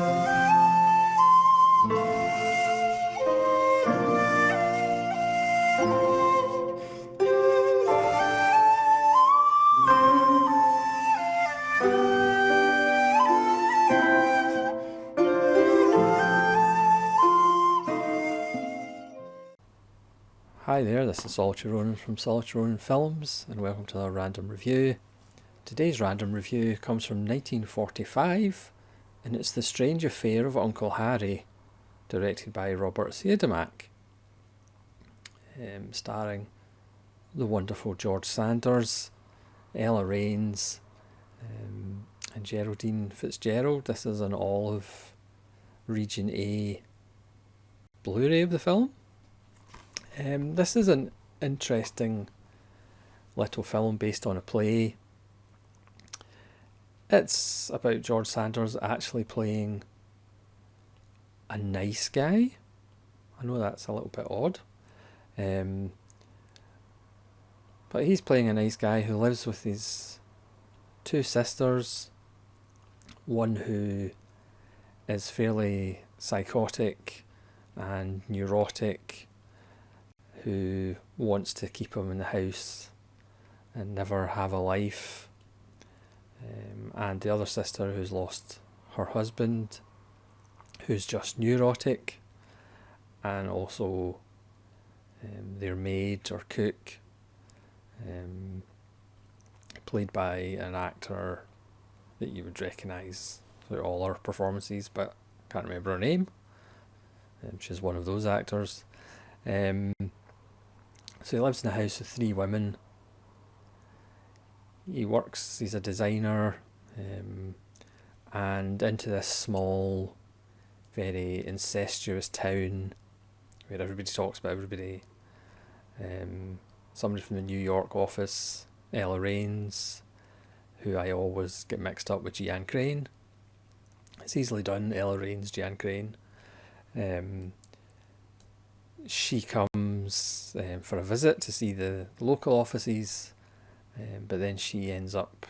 Hi there, this is Solitary Ronin from Solitary Ronin Films, and welcome to our random review. Today's random review comes from 1945, and it's The Strange Affair of Uncle Harry, directed by Robert Siodimak, starring the wonderful George Sanders, Ella Raines, and Geraldine Fitzgerald. This is an Olive Region A Blu-ray of the film. This is an interesting little film based on a play. It's about George Sanders actually playing a nice guy. I know that's a little bit odd. But he's playing a nice guy who lives with his two sisters. One who is fairly psychotic and neurotic, who wants to keep him in the house and never have a life, and the other sister who's lost her husband, who's just neurotic, and also their maid or cook, played by an actor that you would recognise through all her performances, but can't remember her name. She's one of those actors. So he lives in a house with three women. He's a designer, and into this small, very incestuous town where everybody talks about everybody. Somebody from the New York office, Ella Raines, who I always get mixed up with Jeanne Crane. It's easily done, Ella Raines, Jeanne Crane. She comes for a visit to see the local offices, but then she ends up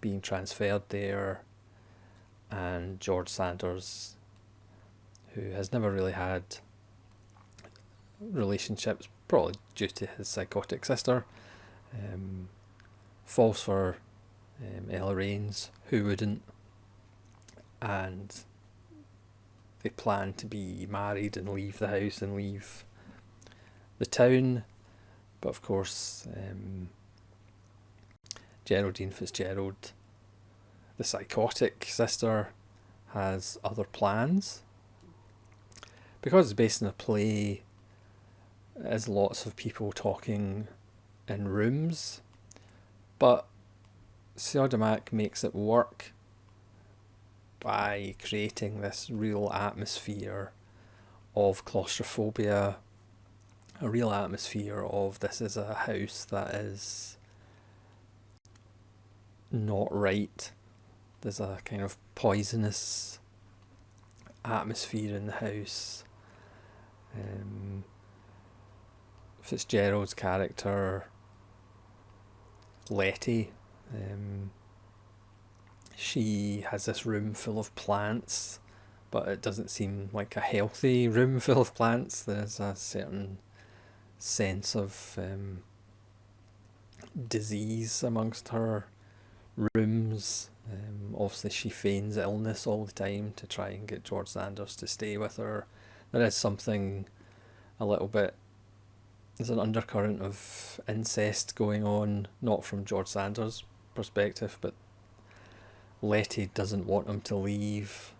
being transferred there, and George Sanders, who has never really had relationships, probably due to his psychotic sister, falls for Ella Raines, who wouldn't, and they plan to be married and leave the house and leave the town. But of course, Geraldine Fitzgerald, the psychotic sister, has other plans. Because it's based on a play, there's lots of people talking in rooms, but Siodimak makes it work by creating this real atmosphere of claustrophobia, a real atmosphere of this is a house that is not right. There's a kind of poisonous atmosphere in the house. Fitzgerald's character, Letty, she has this room full of plants, but it doesn't seem like a healthy room full of plants. There's a certain sense of disease amongst her rooms. Obviously she feigns illness all the time to try and get George Sanders to stay with her. There is something a little bit, there's an undercurrent of incest going on, not from George Sanders' perspective, but Letty doesn't want him to leave,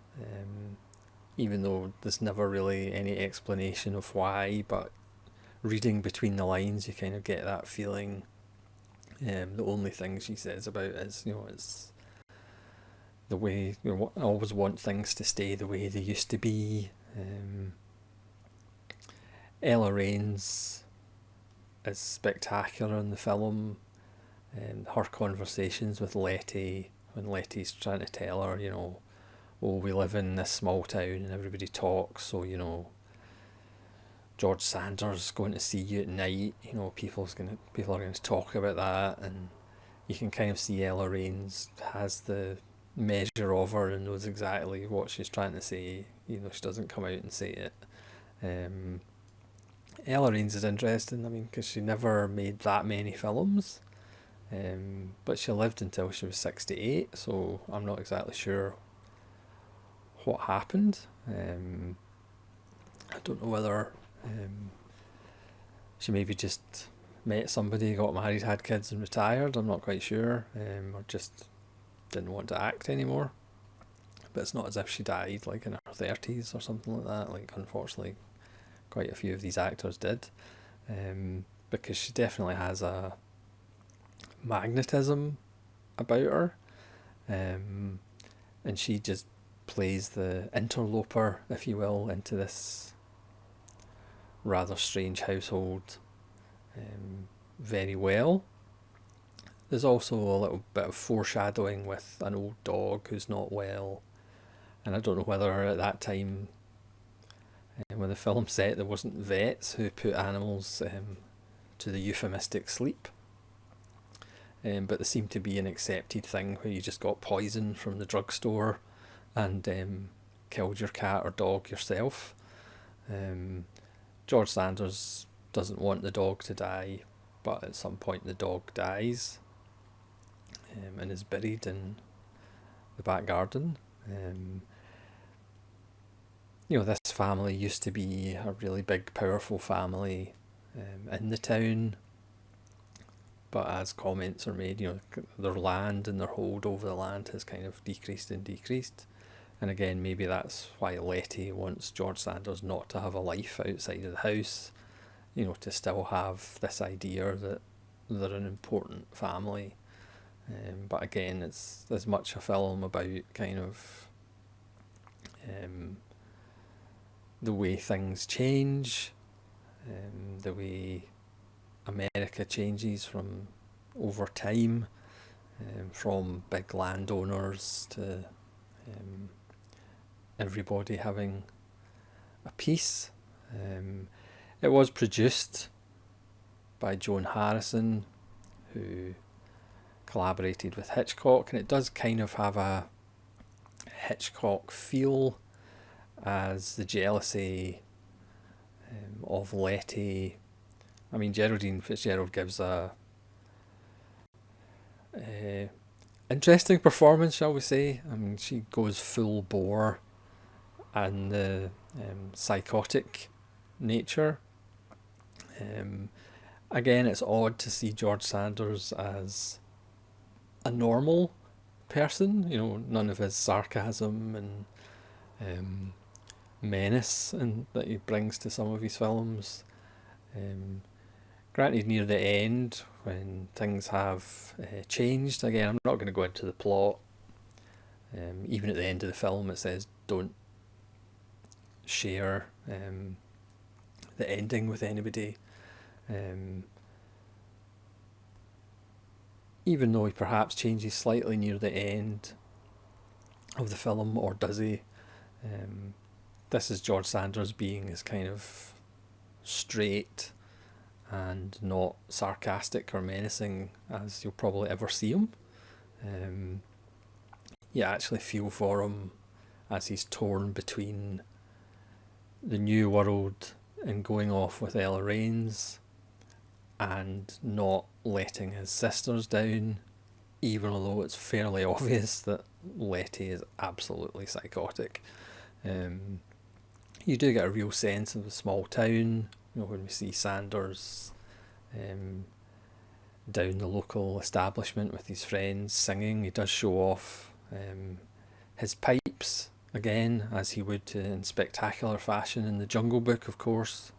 even though there's never really any explanation of why, but reading between the lines you kind of get that feeling. The only thing she says about it is, it's the way, I always want things to stay the way they used to be. Ella Raines is spectacular in the film. Her conversations with Letty, when Letty's trying to tell her, we live in this small town and everybody talks, so, George Sanders going to see you at night, people are going to talk about that, and you can kind of see Ella Raines has the measure of her and knows exactly what she's trying to say. She doesn't come out and say it. Um, Ella Raines is interesting, because she never made that many films, but she lived until she was 68, so I'm not exactly sure what happened. I don't know whether she maybe just met somebody, got married, had kids, and retired. I'm not quite sure, or just didn't want to act anymore. But it's not as if she died like in her 30s or something like that. Like, unfortunately, quite a few of these actors did, because she definitely has a magnetism about her, and she just plays the interloper, if you will, into this rather strange household very well. There's also a little bit of foreshadowing with an old dog who's not well, and I don't know whether at that time, when the film set, there wasn't vets who put animals to the euphemistic sleep, but there seemed to be an accepted thing where you just got poison from the drugstore and killed your cat or dog yourself. George Sanders doesn't want the dog to die, but at some point the dog dies, and is buried in the back garden. This family used to be a really big, powerful family in the town, but as comments are made, their land and their hold over the land has kind of decreased and decreased. And again, maybe that's why Letty wants George Sanders not to have a life outside of the house, to still have this idea that they're an important family. But again, it's as much a film about kind of the way things change, the way America changes from over time, from big landowners to everybody having a piece. It was produced by Joan Harrison, who collaborated with Hitchcock, and it does kind of have a Hitchcock feel, as the jealousy of Letty. Geraldine Fitzgerald gives a interesting performance, shall we say. She goes full bore and the psychotic nature. Again, it's odd to see George Sanders as a normal person, none of his sarcasm and menace and that he brings to some of his films. Granted, near the end, when things have changed, again, I'm not going to go into the plot. Even at the end of the film, it says don't share the ending with anybody. Even though he perhaps changes slightly near the end of the film, or does he? This is George Sanders being as kind of straight and not sarcastic or menacing as you'll probably ever see him. You actually feel for him as he's torn between the new world and going off with Ella Raines and not letting his sisters down, even though it's fairly obvious that Letty is absolutely psychotic. You do get a real sense of the small town, when we see Sanders down the local establishment with his friends singing. He does show off his pipes again, as he would in spectacular fashion in the Jungle Book, of course,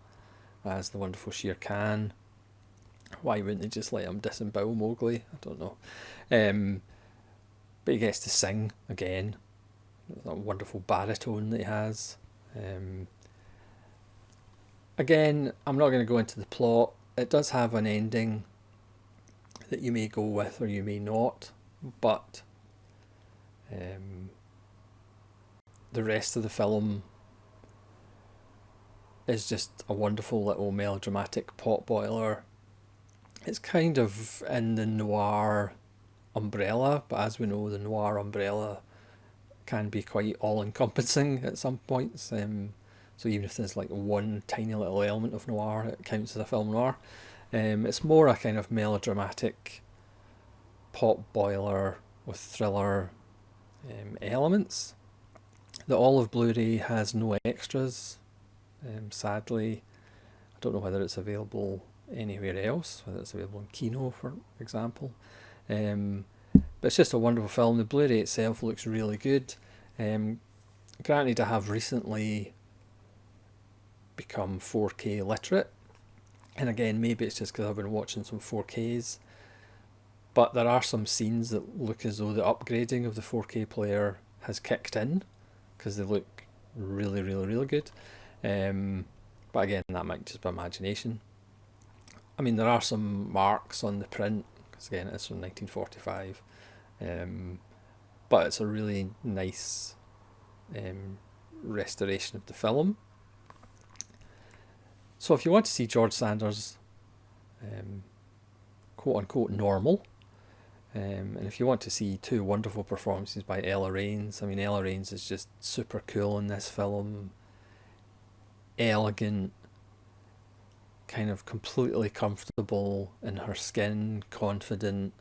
as the wonderful Shere Khan. Why wouldn't they just let him disembowel Mowgli? I don't know. But he gets to sing again, that wonderful baritone that he has. Again, I'm not going to go into the plot. It does have an ending that you may go with or you may not, but the rest of the film is just a wonderful little melodramatic potboiler. It's kind of in the noir umbrella, but as we know, the noir umbrella can be quite all-encompassing at some points. So even if there's like one tiny little element of noir, it counts as a film noir. It's more a kind of melodramatic pot boiler with thriller elements. The olive Blu-ray has no extras, sadly. I don't know whether it's available anywhere else, whether it's available in Kino, for example. But it's just a wonderful film. The Blu-ray itself looks really good. Granted, I have recently become 4K literate, and again, maybe it's just because I've been watching some 4Ks, but there are some scenes that look as though the upgrading of the 4K player has kicked in, because they look really, really, really good. But again, that might just be imagination. I mean, there are some marks on the print, because again, it's from 1945, but it's a really nice restoration of the film. So if you want to see George Sanders quote-unquote normal, and if you want to see two wonderful performances by Ella Raines, I mean, Ella Raines is just super cool in this film, elegant, kind of completely comfortable in her skin, confident,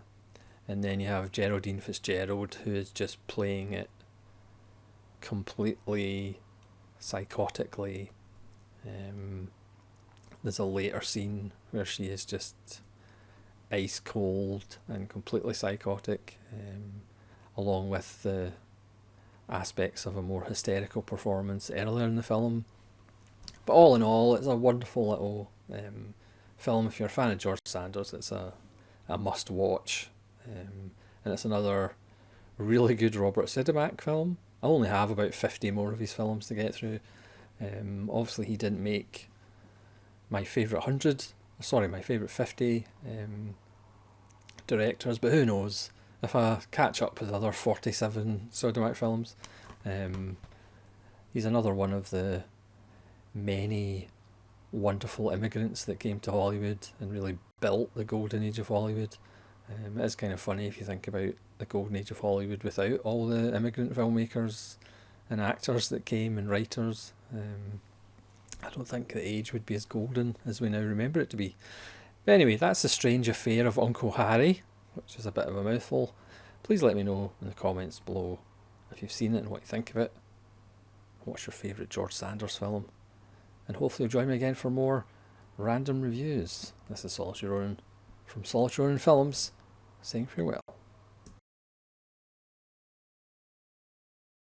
and then you have Geraldine Fitzgerald, who is just playing it completely psychotically. There's a later scene where she is just ice cold and completely psychotic, along with the aspects of a more hysterical performance earlier in the film. But all in all, it's a wonderful little film. If you're a fan of George Sanders, it's a must watch, and it's another really good Robert Siodimak film. I only have about 50 more of his films to get through. Obviously he didn't make my favourite 50 directors, but who knows, if I catch up with other 47 Siodimak films. He's another one of the many wonderful immigrants that came to Hollywood and really built the golden age of Hollywood. It is kind of funny if you think about the golden age of Hollywood without all the immigrant filmmakers and actors that came, and writers. I don't think the age would be as golden as we now remember it to be. But anyway, that's The Strange Affair of Uncle Harry, which is a bit of a mouthful. Please let me know in the comments below if you've seen it and what you think of it. What's your favourite George Sanders film? And hopefully you'll join me again for more random reviews. This is Solitary Ronan from Solitary Ronan Films, saying farewell.